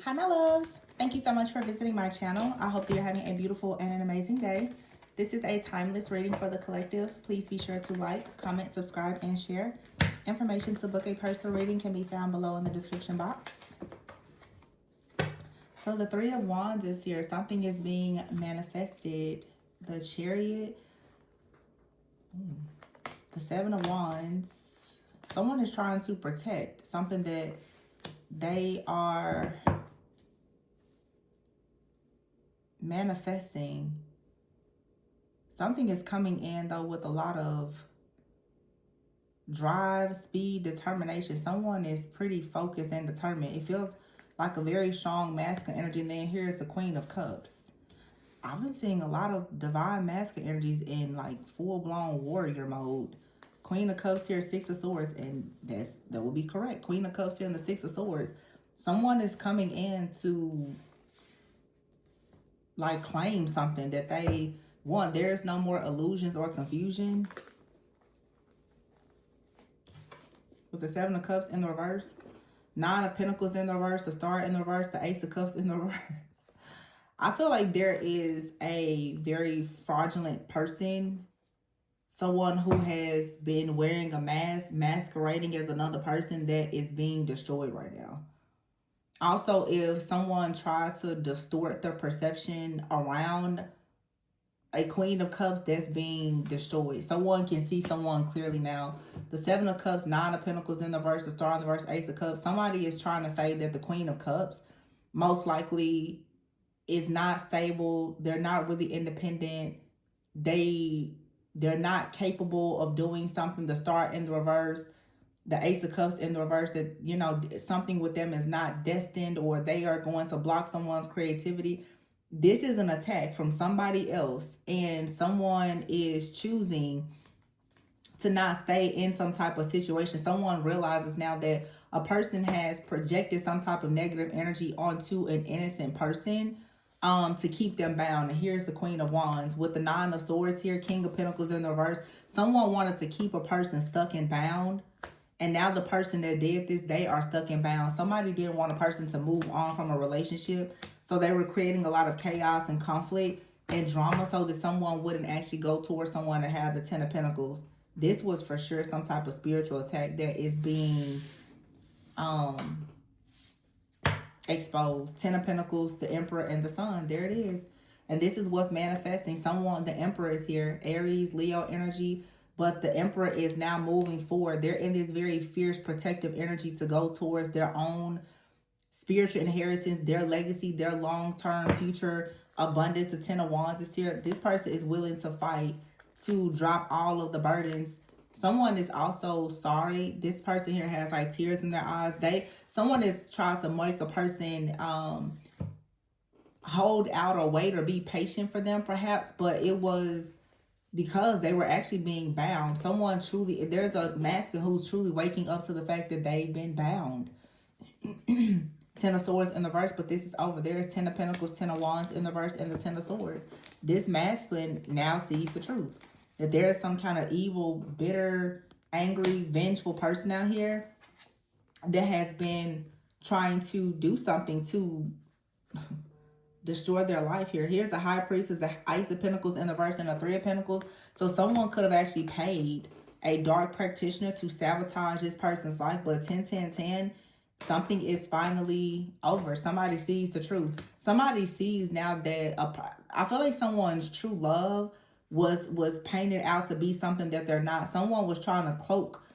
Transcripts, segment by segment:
Hi, my loves. Thank you so much for visiting my channel. I hope that you're having a beautiful and an amazing day. This is a timeless reading for the collective. Please be sure to like, comment, subscribe, and share. Information to book a personal reading can be found below in the description box. So the Three of Wands is here. Something is being manifested. The Chariot. The Seven of Wands. Someone is trying to protect something that they are manifesting. Something is coming in though with a lot of drive, speed, determination. Someone is pretty focused and determined. It feels like a very strong masculine energy. And then here's the Queen of Cups. I've been seeing a lot of divine masculine energies in like full-blown warrior mode. Queen of Cups here, Six of Swords, and that would be correct. Queen of Cups here and the Six of Swords. Someone is coming in to like claim something that they want. There's no more illusions or confusion. With the Seven of Cups in the reverse, Nine of Pentacles in the reverse, the Star in the reverse, the Ace of Cups in the reverse. I feel like there is a very fraudulent person, someone who has been wearing a mask, masquerading as another person that is being destroyed right now. Also, if someone tries to distort their perception around a Queen of Cups that's being destroyed, someone can see someone clearly now. The Seven of Cups, Nine of Pentacles in the verse, the Star in the verse, Ace of Cups. Somebody is trying to say that the Queen of Cups most likely is not stable. They're not really independent. They're not capable of doing something. The Star in the reverse, the Ace of Cups in the reverse, that, you know, something with them is not destined, or they are going to block someone's creativity. This is an attack from somebody else, and someone is choosing to not stay in some type of situation. Someone realizes now that a person has projected some type of negative energy onto an innocent person to keep them bound. And here's the Queen of Wands with the Nine of Swords here, King of Pentacles in the reverse. Someone wanted to keep a person stuck and bound. And now the person that did this, they are stuck and bound. Somebody didn't want a person to move on from a relationship. So they were creating a lot of chaos and conflict and drama so that someone wouldn't actually go towards someone to have the Ten of Pentacles. This was for sure some type of spiritual attack that is being exposed. Ten of Pentacles, the Emperor, and the Sun. There it is. And this is what's manifesting. Someone, the Emperor is here. Aries, Leo energy. But the Emperor is now moving forward. They're in this very fierce, protective energy to go towards their own spiritual inheritance, their legacy, their long-term future abundance. The Ten of Wands is here. This person is willing to fight to drop all of the burdens. Someone is also sorry. This person here has like tears in their eyes. Someone is trying to make a person hold out or wait or be patient for them perhaps, but it was because they were actually being bound. Someone truly, there's a masculine who's truly waking up to the fact that they've been bound. Ten of Swords in the verse, but this is over. There's Ten of Pentacles, Ten of Wands in the verse, and the Ten of Swords. This masculine now sees the truth. That there is some kind of evil, bitter, angry, vengeful person out here that has been trying to do something to destroy their life here. Here's the High Priestess, the Ace of Pentacles in the verse, and the Three of Pentacles. So someone could have actually paid a dark practitioner to sabotage this person's life, but 10-10-10, something is finally over. Somebody sees the truth. Somebody sees now that I feel like someone's true love was painted out to be something that they're not. Someone was trying to cloak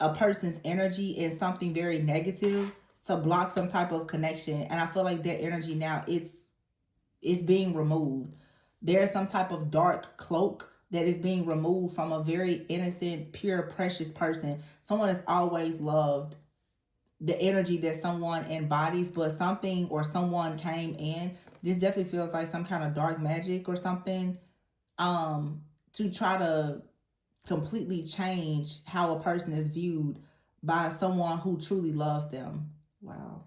a person's energy in something very negative to block some type of connection. And I feel like that energy now, it's being removed. There's some type of dark cloak that is being removed from a very innocent, pure, precious person. Someone has always loved the energy that someone embodies, but something or someone came in. This definitely feels like some kind of dark magic or something to try to completely change how a person is viewed by someone who truly loves them. Wow.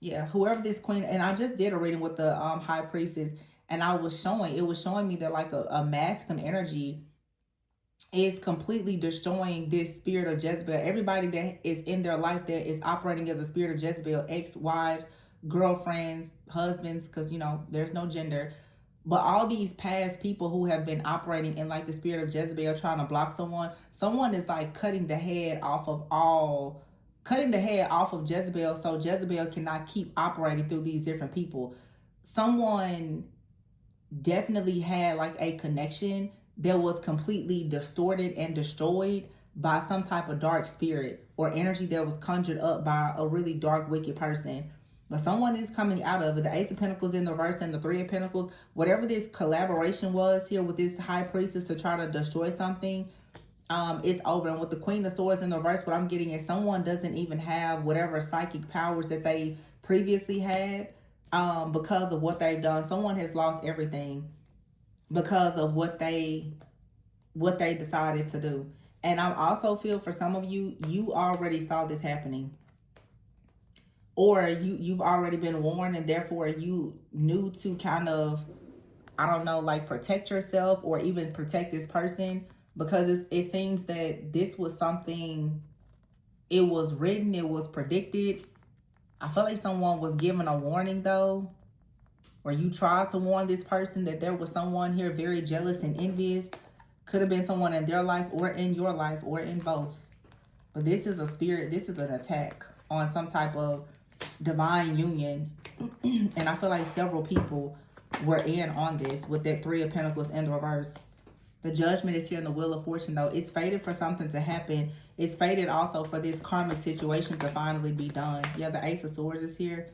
Yeah, whoever this queen, and I just did a reading with the High Priestess, and it was showing me that like a masculine energy is completely destroying this spirit of Jezebel. Everybody that is in their life that is operating as a spirit of Jezebel, ex-wives, girlfriends, husbands, because, you know, there's no gender. But all these past people who have been operating in like the spirit of Jezebel, trying to block someone is like cutting the head off of Jezebel, so Jezebel cannot keep operating through these different people. Someone definitely had like a connection that was completely distorted and destroyed by some type of dark spirit or energy that was conjured up by a really dark, wicked person. But someone is coming out of it. The Ace of Pentacles in the reverse and the Three of Pentacles, whatever this collaboration was here with this High Priestess to try to destroy something, it's over. And with the Queen of Swords in the reverse, what I'm getting is someone doesn't even have whatever psychic powers that they previously had, because of what they've done. Someone has lost everything because of what they decided to do. And I also feel for some of you, you already saw this happening, or you've already been warned, and therefore you knew to kind of, I don't know, like protect yourself or even protect this person, because it seems that this was something, it was written, it was predicted. I feel like someone was given a warning though, or you tried to warn this person that there was someone here very jealous and envious. Could have been someone in their life or in your life or in both. But this is a spirit, this is an attack on some type of divine union. And I feel like several people were in on this with that Three of Pentacles in the reverse. The Judgment is here in the Wheel of Fortune though. It's fated for something to happen. It's fated also for this karmic situation to finally be done. Yeah, the Ace of Swords is here.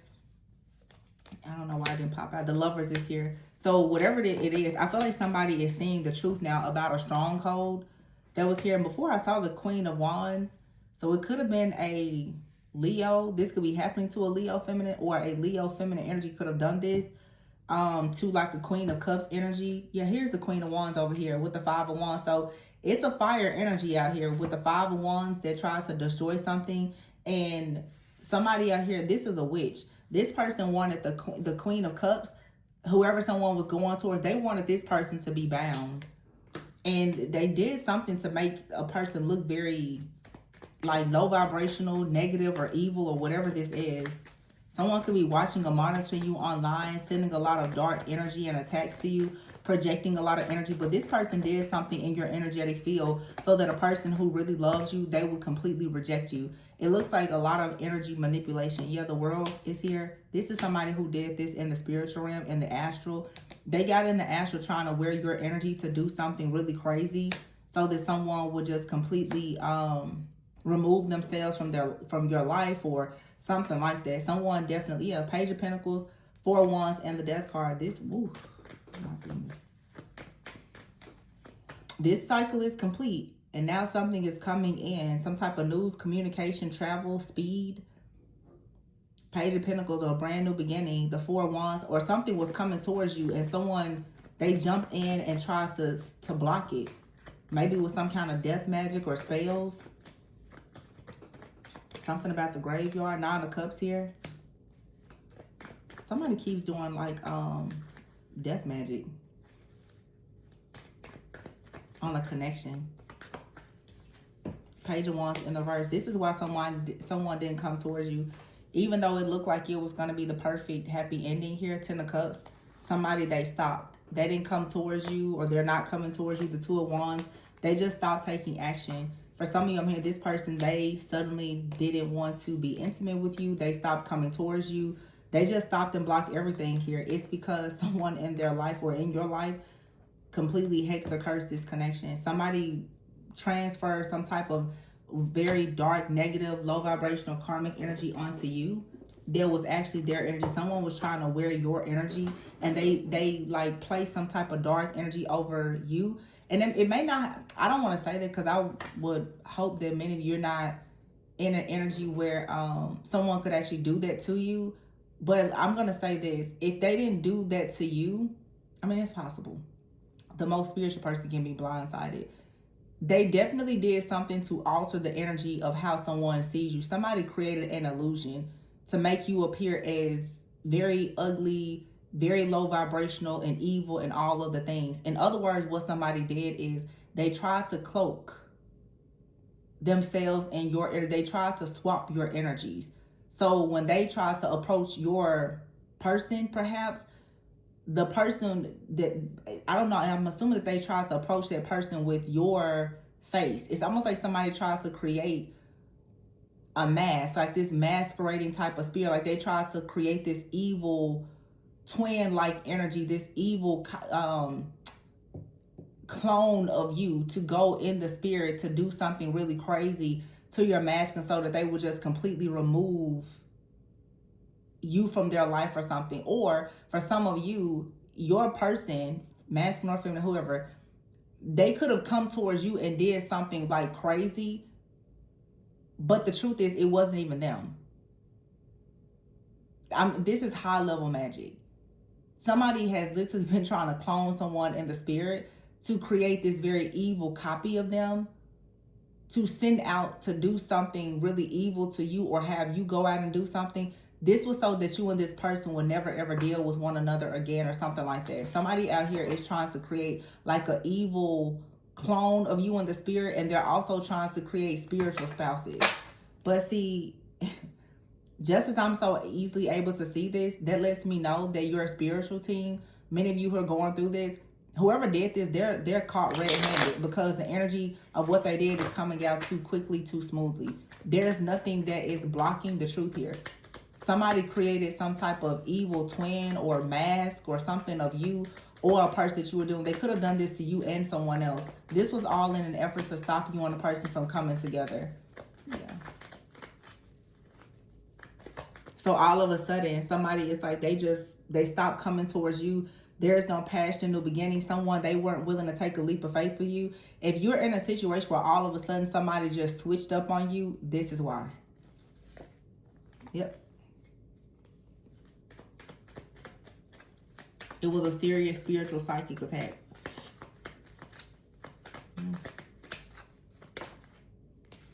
I don't know why I didn't pop out. The Lovers is here. So whatever it is, I feel like somebody is seeing the truth now about a stronghold that was here. And before I saw the Queen of Wands. So it could have been a Leo. This could be happening to a Leo feminine, or a Leo feminine energy could have done this to like a Queen of Cups energy. Yeah, here's the Queen of Wands over here with the Five of Wands. So it's a fire energy out here with the Five of Wands that tries to destroy something. And somebody out here, this is a witch. This person wanted the Queen of Cups, whoever someone was going towards, they wanted this person to be bound. And they did something to make a person look very like low vibrational, negative, or evil, or whatever this is. Someone could be watching or monitoring you online, sending a lot of dark energy and attacks to you, projecting a lot of energy. But this person did something in your energetic field so that a person who really loves you, they will completely reject you. It looks like a lot of energy manipulation. Yeah, the World is here. This is somebody who did this in the spiritual realm, in the astral. They got in the astral trying to wear your energy to do something really crazy so that someone would just completely remove themselves from your life or something like that. Someone definitely, yeah, Page of Pentacles, Four of Wands, and the Death card. This, woo, my goodness. This cycle is complete, and now something is coming in. Some type of news, communication, travel, speed. Page of Pentacles, or a brand new beginning. The Four of Wands, or something was coming towards you, and someone, they jumped in and tried to block it. Maybe with some kind of death magic or spells. Something about the graveyard. Nine of Cups here. Somebody keeps doing like death magic on a connection. Page of Wands in the reverse. This is why someone didn't come towards you, even though it looked like it was going to be the perfect happy ending here. Ten of Cups. Somebody, they stopped. They didn't come towards you, or they're not coming towards you. The Two of Wands. They just stopped taking action. For some of you, I'm here, this person, they suddenly didn't want to be intimate with you. They stopped coming towards you. They just stopped and blocked everything here. It's because someone in their life or in your life completely hexed or cursed this connection. Somebody transferred some type of very dark, negative, low vibrational karmic energy onto you. There was actually their energy. Someone was trying to wear your energy, and they like place some type of dark energy over you. And it may not, I don't want to say that, because I would hope that many of you are not in an energy where someone could actually do that to you. But I'm going to say this. If they didn't do that to you, I mean, it's possible. The most spiritual person can be blindsided. They definitely did something to alter the energy of how someone sees you. Somebody created an illusion to make you appear as very ugly, very low vibrational, and evil, and all of the things. In other words, what somebody did is they try to cloak themselves in your energy. They try to swap your energies. So when they try to approach your person, perhaps the person that, I don't know, I'm assuming that they try to approach that person with your face. It's almost like somebody tries to create a mask, like this masquerading type of spirit. Like they try to create this evil twin-like energy, this evil clone of you to go in the spirit to do something really crazy to your masculine, so that they will just completely remove you from their life or something. Or for some of you, your person, masculine or feminine, whoever, they could have come towards you and did something like crazy, but the truth is it wasn't even them. This is high level magic. Somebody has literally been trying to clone someone in the spirit to create this very evil copy of them, to send out to do something really evil to you, or have you go out and do something. This was so that you and this person will never ever deal with one another again, or something like that. Somebody out here is trying to create like an evil clone of you in the spirit, and they're also trying to create spiritual spouses. But see, just as I'm so easily able to see this, that lets me know that you're a spiritual team. Many of you who are going through this, whoever did this, they're caught red-handed, because the energy of what they did is coming out too quickly, too smoothly. There's nothing that is blocking the truth here. Somebody created some type of evil twin or mask or something of you or a person that you were doing. They could have done this to you and someone else. This was all in an effort to stop you and the person from coming together. Yeah. So all of a sudden, somebody is like, they stopped coming towards you. There's no passion, no beginning. Someone, they weren't willing to take a leap of faith for you. If you're in a situation where all of a sudden somebody just switched up on you, this is why. Yep. It was a serious spiritual psychic attack.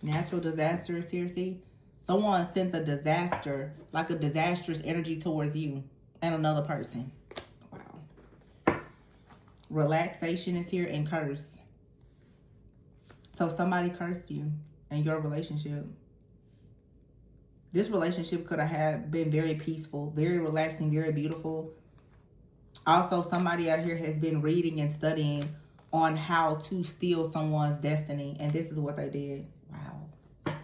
Natural disaster is here, see? Someone sent a disaster, like a disastrous energy towards you and another person. Wow. Relaxation is here, and curse. So somebody cursed you in your relationship. This relationship could have been very peaceful, very relaxing, very beautiful. Also, somebody out here has been reading and studying on how to steal someone's destiny, and this is what they did. Wow.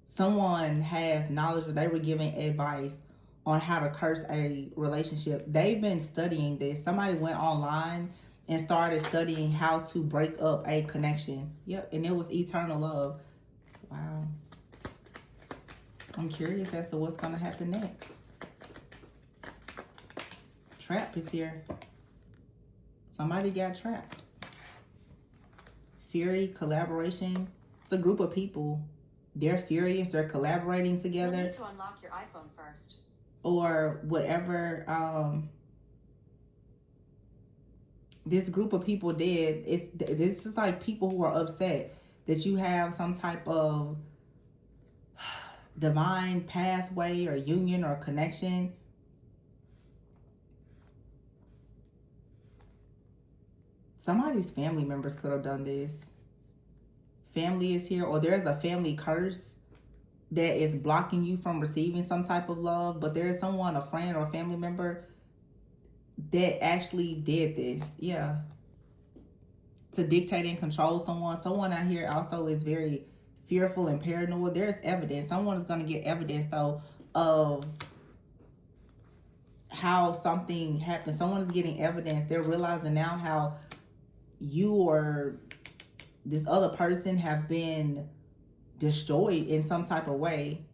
Someone has knowledge, or they were giving advice on how to curse a relationship. They've been studying this. Somebody went online and started studying how to break up a connection. Yep, and it was eternal love. Wow. I'm curious as to what's going to happen next. Trap is here. Somebody got trapped. Fury, collaboration. It's a group of people. They're furious. They're collaborating together. You need to unlock your iPhone first. Or whatever this group of people did. This is like people who are upset that you have some type of divine pathway or union or connection. Somebody's family members could have done this. Family is here, or there's a family curse that is blocking you from receiving some type of love, but there is someone, a friend or a family member, that actually did this. Yeah. To dictate and control someone. Someone out here also is very fearful and paranoid. There's evidence. Someone is going to get evidence, though, of how something happened. Someone is getting evidence. They're realizing now how you or this other person have been destroyed in some type of way.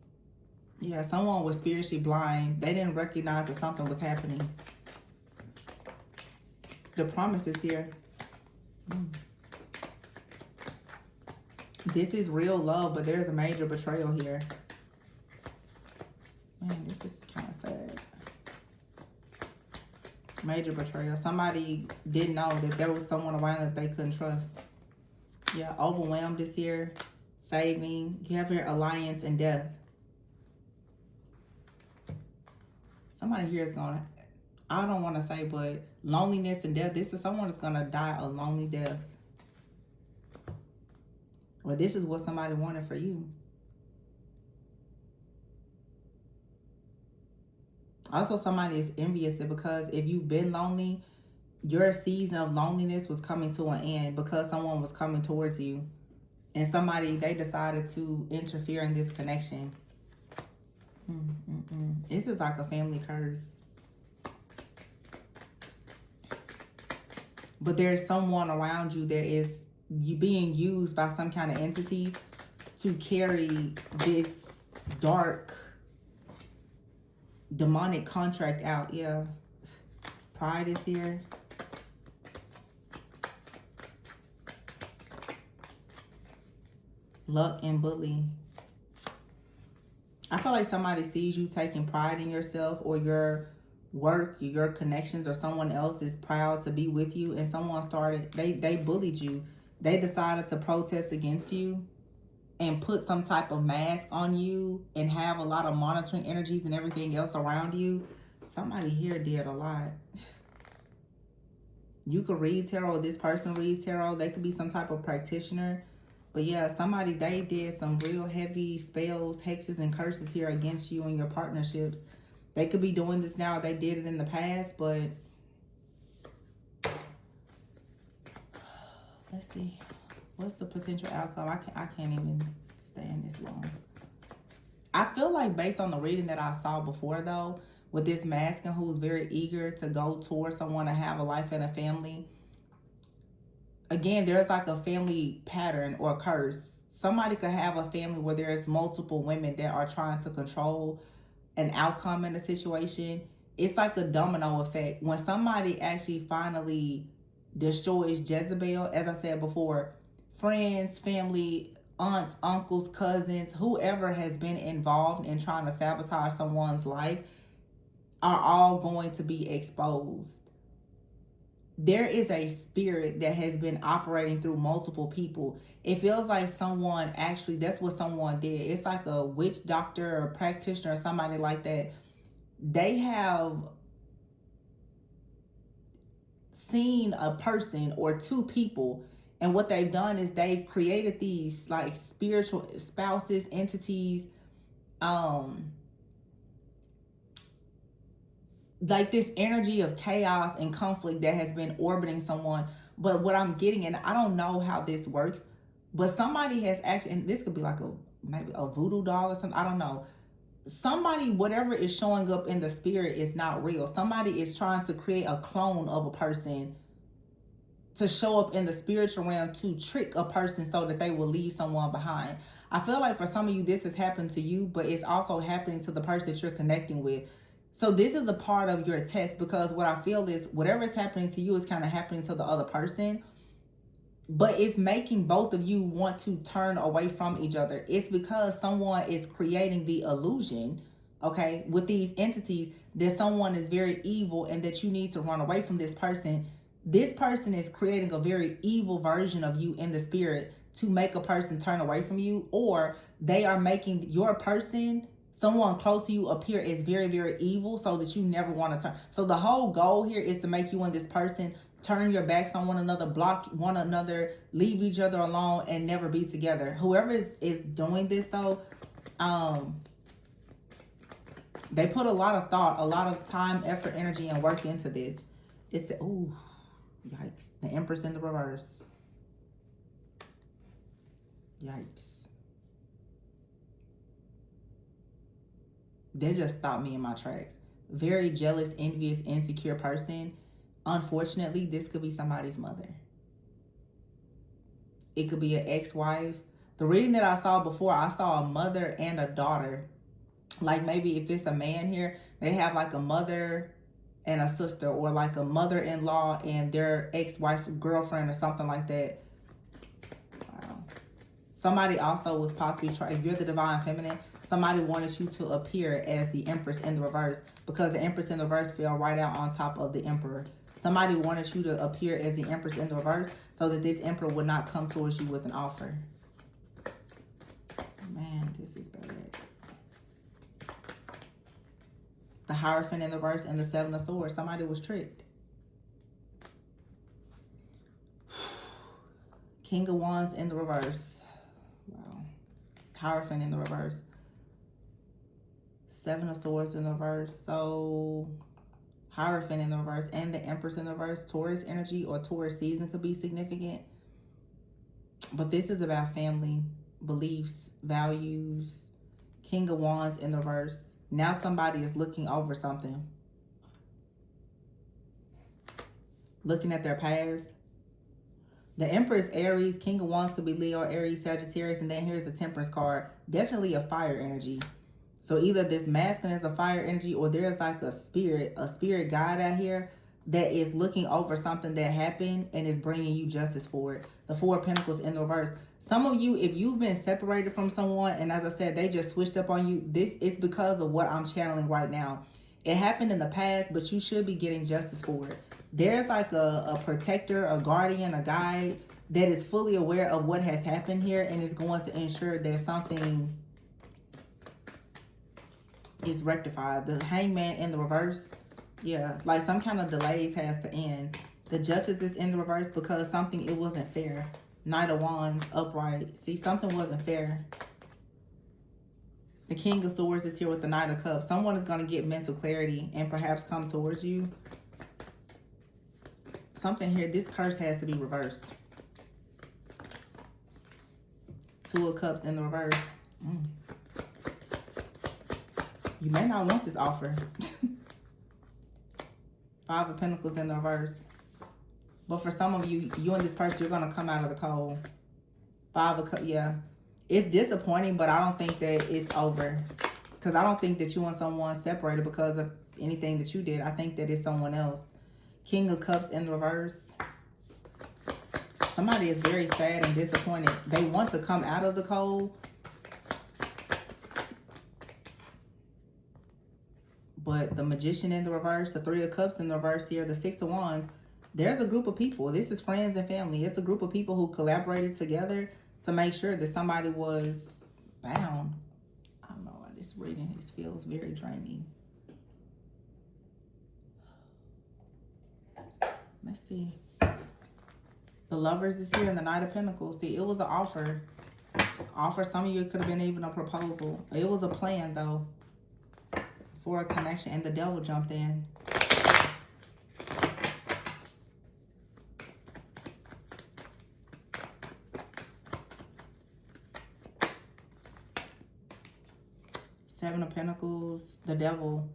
Yeah, someone was spiritually blind. They didn't recognize that something was happening. The promise is here. This is real love, but there's a major betrayal here. Man, this is kind of sad. Major betrayal. Somebody didn't know that there was someone around that they couldn't trust. Yeah, overwhelmed is here. Saving. You have here alliance and death. Somebody here is going to I don't want to say, but loneliness and death. This is someone that's going to die a lonely death. Or this is what somebody wanted for you. Also, somebody is envious because if you've been lonely, your season of loneliness was coming to an end because someone was coming towards you. And somebody, they decided to interfere in this connection. This is like a family curse. But there's someone around you that is you being used by some kind of entity to carry this dark, demonic contract out. Yeah. Pride is here. Luck and bully. I feel like somebody sees you taking pride in yourself or your work, your connections, or someone else is proud to be with you, and someone started, they bullied you. They decided to protest against you and put some type of mask on you and have a lot of monitoring energies and everything else around you. Somebody here did a lot. You could read tarot. This person reads tarot. They could be some type of practitioner. But yeah, somebody, they did some real heavy spells, hexes, and curses here against you and your partnerships. They could be doing this now. They did it in the past, but let's see. What's the potential outcome? I can't even stand this long. I feel like based on the reading that I saw before, though, with this masculine who's very eager to go towards someone to have a life and a family, again, there's like a family pattern or curse. Somebody could have a family where there's multiple women that are trying to control an outcome in a situation. It's like a domino effect. When somebody actually finally destroys Jezebel, as I said before, friends, family, aunts, uncles, cousins, whoever has been involved in trying to sabotage someone's life are all going to be exposed. There is a spirit that has been operating through multiple people. It feels like someone actually, that's what someone did. It's like a witch doctor or practitioner or somebody like that. They have seen a person or two people, and what they've done is they've created these like spiritual spouses, entities, like this energy of chaos and conflict that has been orbiting someone. But what I'm getting, and I don't know how this works, but somebody has actually, and this could be like maybe a voodoo doll or something, I don't know. Somebody, whatever is showing up in the spirit is not real. Somebody is trying to create a clone of a person to show up in the spiritual realm to trick a person so that they will leave someone behind. I feel like for some of you, this has happened to you, but it's also happening to the person that you're connecting with. So this is a part of your test, because what I feel is whatever is happening to you is kind of happening to the other person, but it's making both of you want to turn away from each other. It's because someone is creating the illusion, okay, with these entities that someone is very evil and that you need to run away from this person. This person is creating a very evil version of you in the spirit to make a person turn away from you, or they are making your person, someone close to you, appear as very, very evil so that you never want to turn. So the whole goal here is to make you and this person turn your backs on one another, block one another, leave each other alone, and never be together. Whoever is doing this, though, they put a lot of thought, a lot of time, effort, energy, and work into this. It's the, ooh, yikes. The Empress in the reverse. Yikes. They just stopped me in my tracks. Very jealous, envious, insecure person. Unfortunately, this could be somebody's mother. It could be an ex-wife. The reading that I saw before, I saw a mother and a daughter. Like maybe if it's a man here, they have like a mother and a sister, or like a mother-in-law and their ex-wife, girlfriend, or something like that. Wow. Somebody also was possibly trying, if you're the divine feminine, somebody wanted you to appear as the Empress in the reverse, because the Empress in the reverse fell right out on top of the Emperor. Somebody wanted you to appear as the Empress in the reverse so that this Emperor would not come towards you with an offer. Man, this is bad. The Hierophant in the reverse and the Seven of Swords. Somebody was tricked. King of Wands in the reverse. Wow. Hierophant in the reverse. Seven of Swords in the reverse. So Hierophant in the reverse and the Empress in the reverse. Taurus energy or Taurus season could be significant. But this is about family, beliefs, values. King of Wands in the reverse. Now somebody is looking over something. Looking at their past. The Empress, Aries, King of Wands could be Leo, Aries, Sagittarius, and then here's a Temperance card. Definitely a fire energy. So either this masculine is a fire energy or there's like a spirit guide out here that is looking over something that happened and is bringing you justice for it. The Four of Pentacles in the reverse. Some of you, if you've been separated from someone and as I said, they just switched up on you, this is because of what I'm channeling right now. It happened in the past, but you should be getting justice for it. There's like a protector, a guardian, a guide that is fully aware of what has happened here and is going to ensure that something is rectified. The Hangman in the reverse. Yeah, like some kind of delays has to end. The Justice is in the reverse because something, it wasn't fair. Knight of Wands upright. See, something wasn't fair. The King of Swords is here with the Knight of Cups. Someone is going to get mental clarity and perhaps come towards you. Something here, this curse has to be reversed. Two of Cups in the reverse. You may not want this offer. Five of Pentacles in the reverse. But for some of you, you and this person, you're going to come out of the cold. Five of Cups, yeah. It's disappointing, but I don't think that it's over. Because I don't think that you and someone separated because of anything that you did. I think that it's someone else. King of Cups in the reverse. Somebody is very sad and disappointed. They want to come out of the cold. But the Magician in the reverse, the Three of Cups in the reverse here, the Six of Wands. There's a group of people. This is friends and family. It's a group of people who collaborated together to make sure that somebody was bound. I don't know. This reading, this feels very draining. Let's see. The Lovers is here and the Knight of Pentacles. See, it was an offer. Some of you, it could have been even a proposal. It was a plan, though, for a connection. And the Devil jumped in. Seven of Pentacles, the Devil.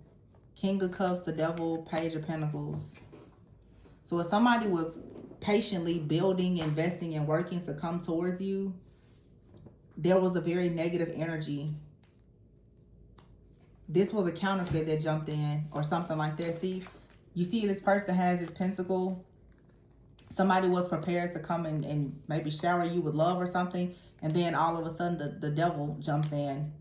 King of Cups, the Devil, Page of Pentacles. So if somebody was patiently building, investing, and working to come towards you, there was a very negative energy. This was a counterfeit that jumped in or something like that. See, you see this person has his pentacle. Somebody was prepared to come and maybe shower you with love or something. And then all of a sudden the devil jumps in.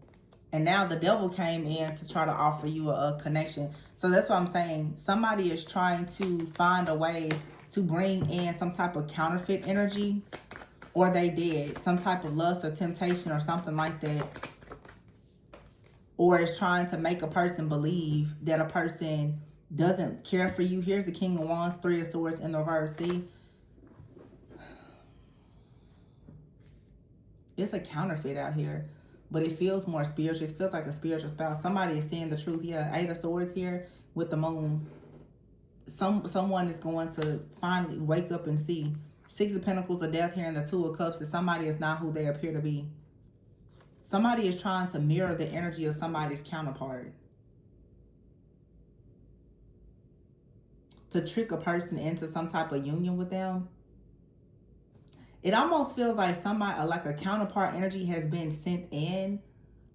And now the devil came in to try to offer you a connection. So that's what I'm saying. Somebody is trying to find a way to bring in some type of counterfeit energy. Or they did. Some type of lust or temptation or something like that. Or is trying to make a person believe that a person doesn't care for you. Here's the King of Wands, Three of Swords in the reverse. See? It's a counterfeit out here. But it feels more spiritual. It feels like a spiritual spouse. Somebody is seeing the truth. Yeah, Eight of Swords here with the Moon. Someone is going to finally wake up and see. Six of Pentacles of Death here and the Two of Cups. That somebody is not who they appear to be. Somebody is trying to mirror the energy of somebody's counterpart. To trick a person into some type of union with them. It almost feels like somebody, like a counterpart energy has been sent in.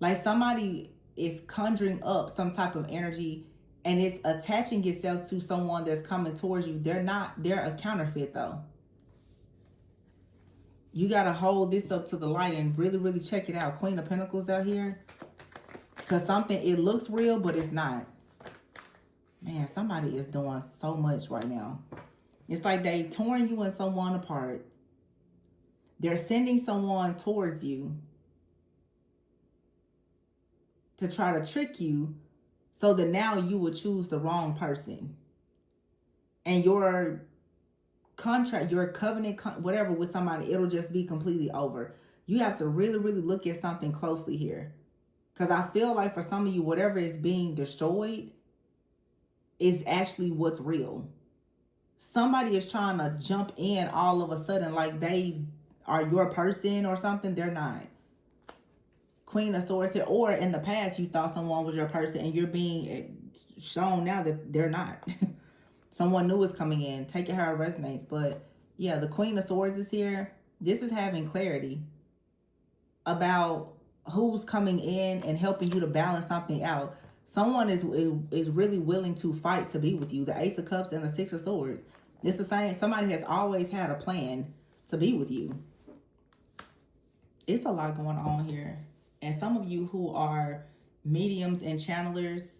Like somebody is conjuring up some type of energy and it's attaching itself to someone that's coming towards you. They're a counterfeit though. You got to hold this up to the light and really, really check it out. Queen of Pentacles out here. Because something, it looks real, but it's not. Man, somebody is doing so much right now. It's like they torn you and someone apart. They're sending someone towards you to try to trick you So that now you would choose the wrong person. And your contract, your covenant, whatever with somebody, it'll just be completely over. You have to really, really look at something closely here. Because I feel like for some of you, whatever is being destroyed is actually what's real. Somebody is trying to jump in all of a sudden like they are your person or something. They're not. Queen of Swords here. Or in the past, you thought someone was your person and you're being shown now that they're not. Someone new is coming in. Take it how it resonates. But yeah, the Queen of Swords is here. This is having clarity about who's coming in and helping you to balance something out. Someone is really willing to fight to be with you. The Ace of Cups and the Six of Swords. It's the same. Somebody has always had a plan to be with you. It's a lot going on here. And some of you who are mediums and channelers,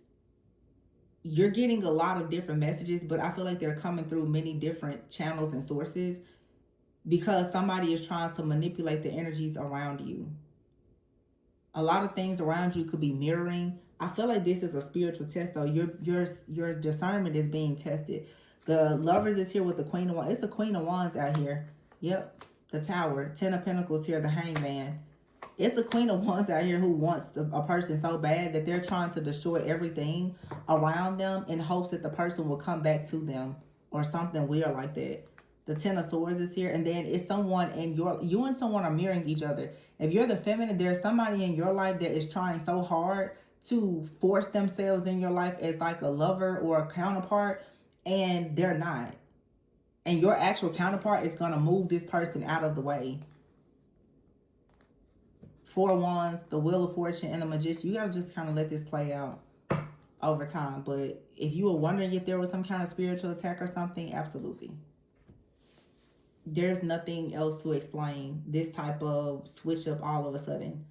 you're getting a lot of different messages, but I feel like they're coming through many different channels and sources because somebody is trying to manipulate the energies around you. A lot of things around you could be mirroring. I feel like this is a spiritual test, though. Your discernment is being tested. The Lovers is here with the Queen of Wands. It's a Queen of Wands out here. Yep. The Tower. 10 of Pentacles here. The Hangman. It's a Queen of Wands out here who wants a person so bad that they're trying to destroy everything around them in hopes that the person will come back to them or something weird like that. The 10 of Swords is here, and then it's someone in you and someone are mirroring each other. If you're the feminine, there's somebody in your life that is trying so hard to force themselves in your life as like a lover or a counterpart, and they're not. And your actual counterpart is going to move this person out of the way. 4 of Wands, the Wheel of Fortune, and the Magician. You got to just kind of let this play out over time. But if you were wondering if there was some kind of spiritual attack or something, absolutely. There's nothing else to explain this type of switch up all of a sudden.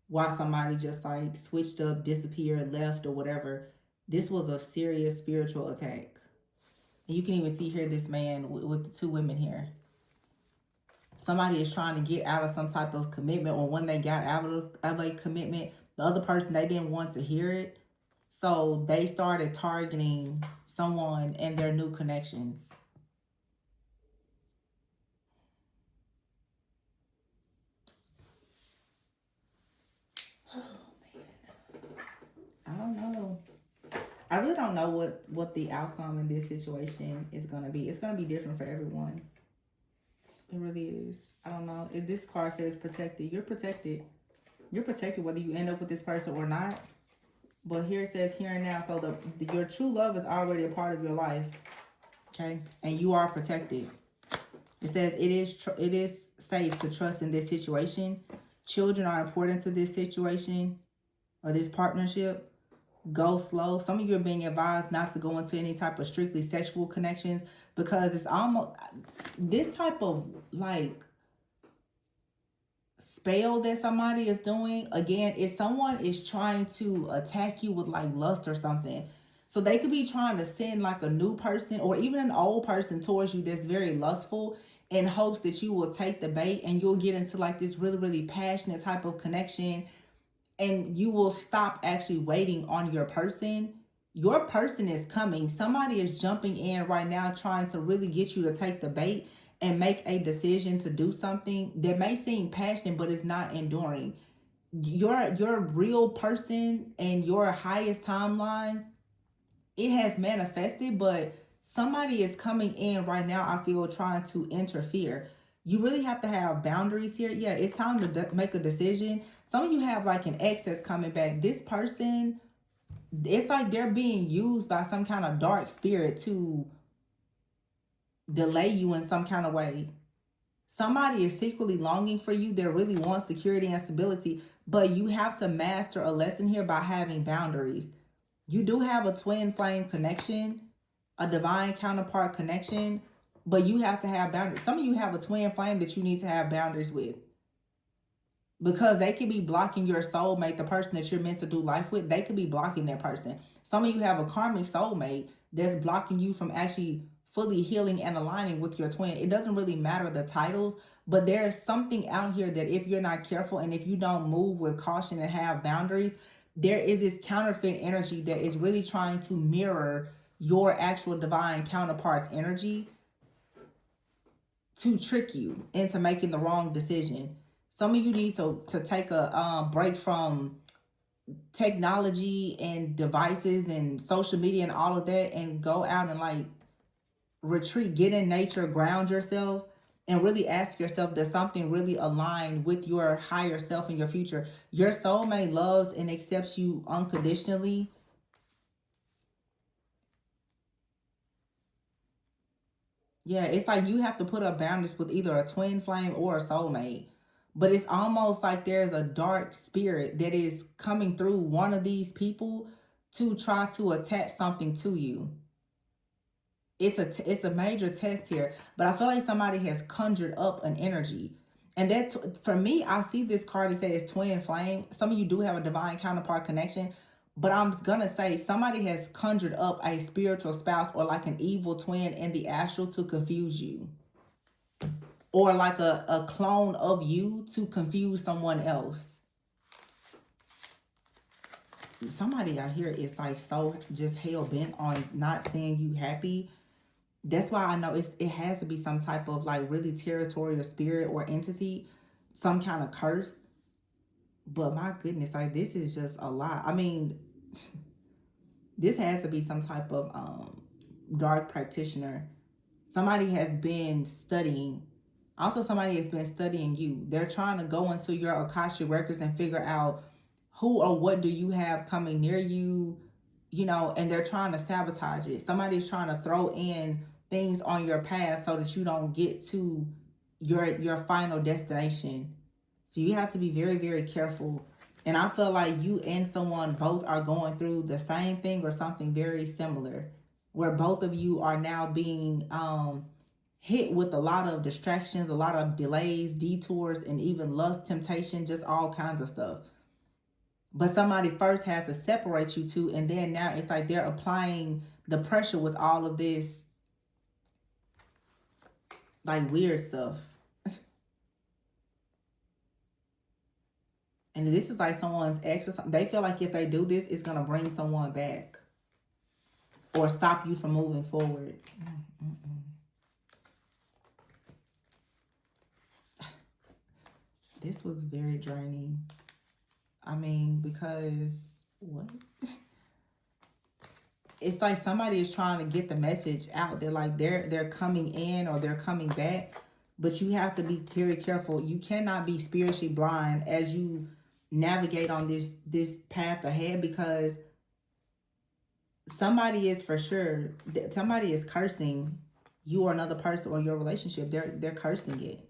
Why somebody just like switched up, disappeared, left, or whatever. This was a serious spiritual attack. And you can even see here this man with the 2 women here. Somebody is trying to get out of some type of commitment, or when they got out of a commitment, the other person, they didn't want to hear it. So they started targeting someone and their new connections. Oh, man. I don't know. I really don't know what the outcome in this situation is going to be. It's going to be different for everyone. It really is. I don't know. If this card says protected, you're protected. You're protected whether you end up with this person or not. But here it says here and now. So your true love is already a part of your life. Okay? And you are protected. It says it is safe to trust in this situation. Children are important to this situation or this partnership. Go slow. Some of you are being advised not to go into any type of strictly sexual connections because it's almost this type of like spell that somebody is doing. Again, if someone is trying to attack you with like lust or something, so they could be trying to send like a new person or even an old person towards you that's very lustful in hopes that you will take the bait and you'll get into like this really, really passionate type of connection. And you will stop actually waiting on your person. Your person is coming. Somebody is jumping in right now trying to really get you to take the bait and make a decision to do something that may seem passionate, but it's not enduring. Your real person and your highest timeline, it has manifested, but somebody is coming in right now, I feel, trying to interfere. You really have to have boundaries here. Yeah, it's time to make a decision. Some of you have like an ex that's coming back. This person, it's like they're being used by some kind of dark spirit to delay you in some kind of way. Somebody is secretly longing for you. They really want security and stability, but you have to master a lesson here by having boundaries. You do have a twin flame connection, a divine counterpart connection, but you have to have boundaries. Some of you have a twin flame that you need to have boundaries with because they could be blocking your soulmate, the person that you're meant to do life with. They could be blocking that person. Some of you have a karmic soulmate that's blocking you from actually fully healing and aligning with your twin. It doesn't really matter the titles, but there's something out here that if you're not careful and if you don't move with caution and have boundaries, there is this counterfeit energy that is really trying to mirror your actual divine counterpart's energy to trick you into making the wrong decision. Some of you need to take a break from technology and devices and social media and all of that, and go out and like retreat, get in nature, ground yourself, and really ask yourself, does something really align with your higher self and your future? Your soulmate loves and accepts you unconditionally. Yeah, it's like you have to put up boundaries with either a twin flame or a soulmate. But it's almost like there's a dark spirit that is coming through one of these people to try to attach something to you. It's a major test here, but I feel like somebody has conjured up an energy. And that's, for me, I see this card that says twin flame. Some of you do have a divine counterpart connection, but I'm gonna say somebody has conjured up a spiritual spouse or like an evil twin in the astral to confuse you, or like a clone of you to confuse someone else. Somebody out here is like so just hell-bent on not seeing you happy. That's why I know it has to be some type of like really territorial spirit or entity, some kind of curse. But my goodness, like this is just a lot. I mean, this has to be some type of dark practitioner. Somebody has been studying. Also, somebody has been studying you. They're trying to go into your Akashic records and figure out who or what do you have coming near you, you know, and they're trying to sabotage it. Somebody's trying to throw in things on your path so that you don't get to your final destination. So you have to be very, very careful. And I feel like you and someone both are going through the same thing or something very similar, where both of you are now being hit with a lot of distractions, a lot of delays, detours, and even lust, temptation, just all kinds of stuff. But somebody first had to separate you two, and then now it's like they're applying the pressure with all of this like weird stuff. And this is like someone's ex or something. They feel like if they do this, it's going to bring someone back or stop you from moving forward. This was very draining. I mean, because what? It's like somebody is trying to get the message out. They're like they're coming in or they're coming back, but you have to be very careful. You cannot be spiritually blind as you navigate on this path ahead, because somebody is for sure, somebody is cursing you or another person or your relationship. They're cursing it.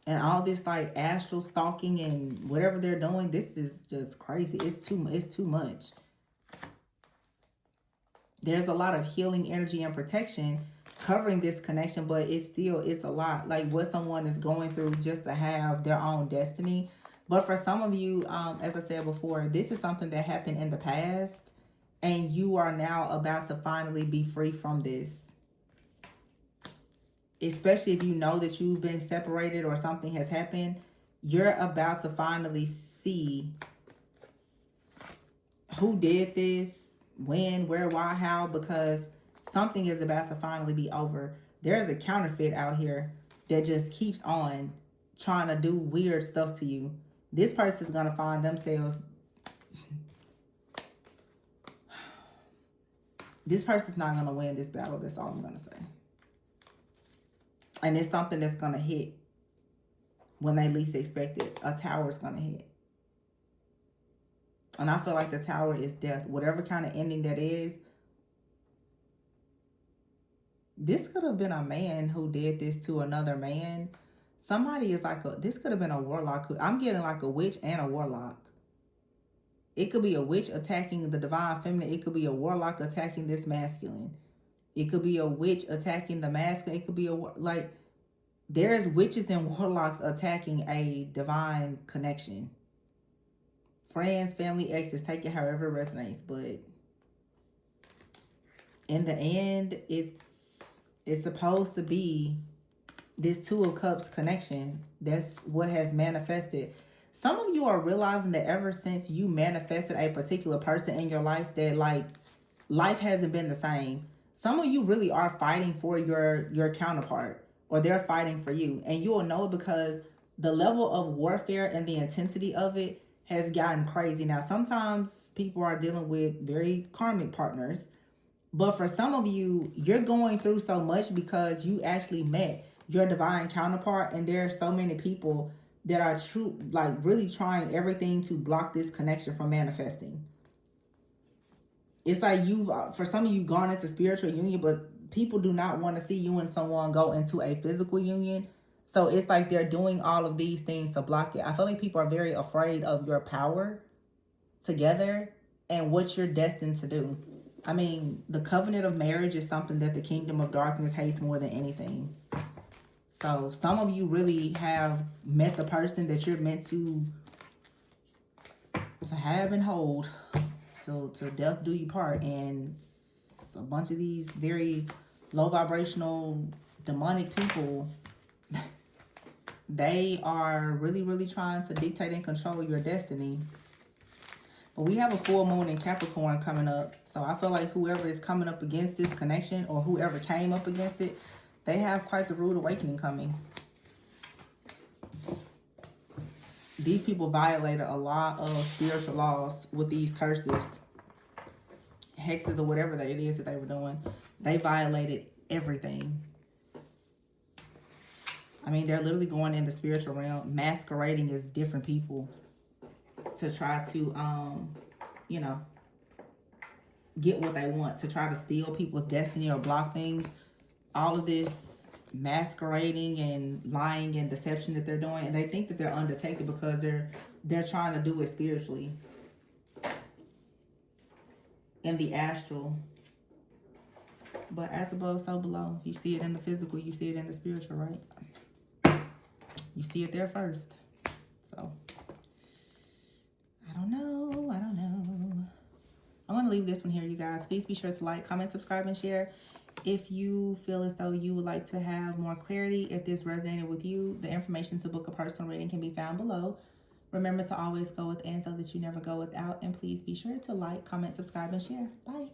And all this like astral stalking and whatever they're doing, this is just crazy. It's too much. There's a lot of healing energy and protection covering this connection, but it's a lot. Like what someone is going through just to have their own destiny. But for some of you, as I said before, this is something that happened in the past, and you are now about to finally be free from this. Especially if you know that you've been separated or something has happened, you're about to finally see who did this, when, where, why, how, because something is about to finally be over. There's a counterfeit out here that just keeps on trying to do weird stuff to you. This person's going to find themselves. This person's not going to win this battle. That's all I'm going to say. And it's something that's going to hit when they least expect it. A tower is going to hit. And I feel like the tower is death. Whatever kind of ending that is. This could have been a man who did this to another man. Somebody is like this could have been a warlock. I'm getting like a witch and a warlock. It could be a witch attacking the divine feminine. It could be a warlock attacking this masculine. It could be a witch attacking the masculine. It could be like there's witches and warlocks attacking a divine connection. Friends, family, exes, take it however it resonates. But in the end, it's supposed to be this Two of Cups connection. That's what has manifested. Some of you are realizing that ever since you manifested a particular person in your life, that like life hasn't been the same. Some of you really are fighting for your counterpart, or they're fighting for you, and you will know it because the level of warfare and the intensity of it has gotten crazy. Now, sometimes people are dealing with very karmic partners, but for some of you, you're going through so much because you actually met your divine counterpart, and there are so many people that are true, like really trying everything to block this connection from manifesting. It's like you've, for some of you, gone into spiritual union, but people do not want to see you and someone go into a physical union. So it's like they're doing all of these things to block it. I feel like people are very afraid of your power together and what you're destined to do. I mean, the covenant of marriage is something that the kingdom of darkness hates more than anything. So some of you really have met the person that you're meant to have and hold till death do you part. And a bunch of these very low vibrational demonic people, they are really, really trying to dictate and control your destiny. But we have a full moon in Capricorn coming up. So I feel like whoever is coming up against this connection, or whoever came up against it, they have quite the rude awakening coming. These people violated a lot of spiritual laws with these curses, hexes, or whatever it is that they were doing. They violated everything. I mean, they're literally going in the spiritual realm, masquerading as different people to try to, you know, get what they want, to try to steal people's destiny or block things. All of this masquerading and lying and deception that they're doing, and they think that they're undetected because they're trying to do it spiritually. In the astral. But as above, so below. You see it in the physical, you see it in the spiritual, right? You see it there first. So I don't know. I'm going to leave this one here, you guys. Please be sure to like, comment, subscribe, and share. If you feel as though you would like to have more clarity, if this resonated with you, the information to book a personal reading can be found below. Remember to always go with and so that you never go without. And please be sure to like, comment, subscribe, and share. Bye.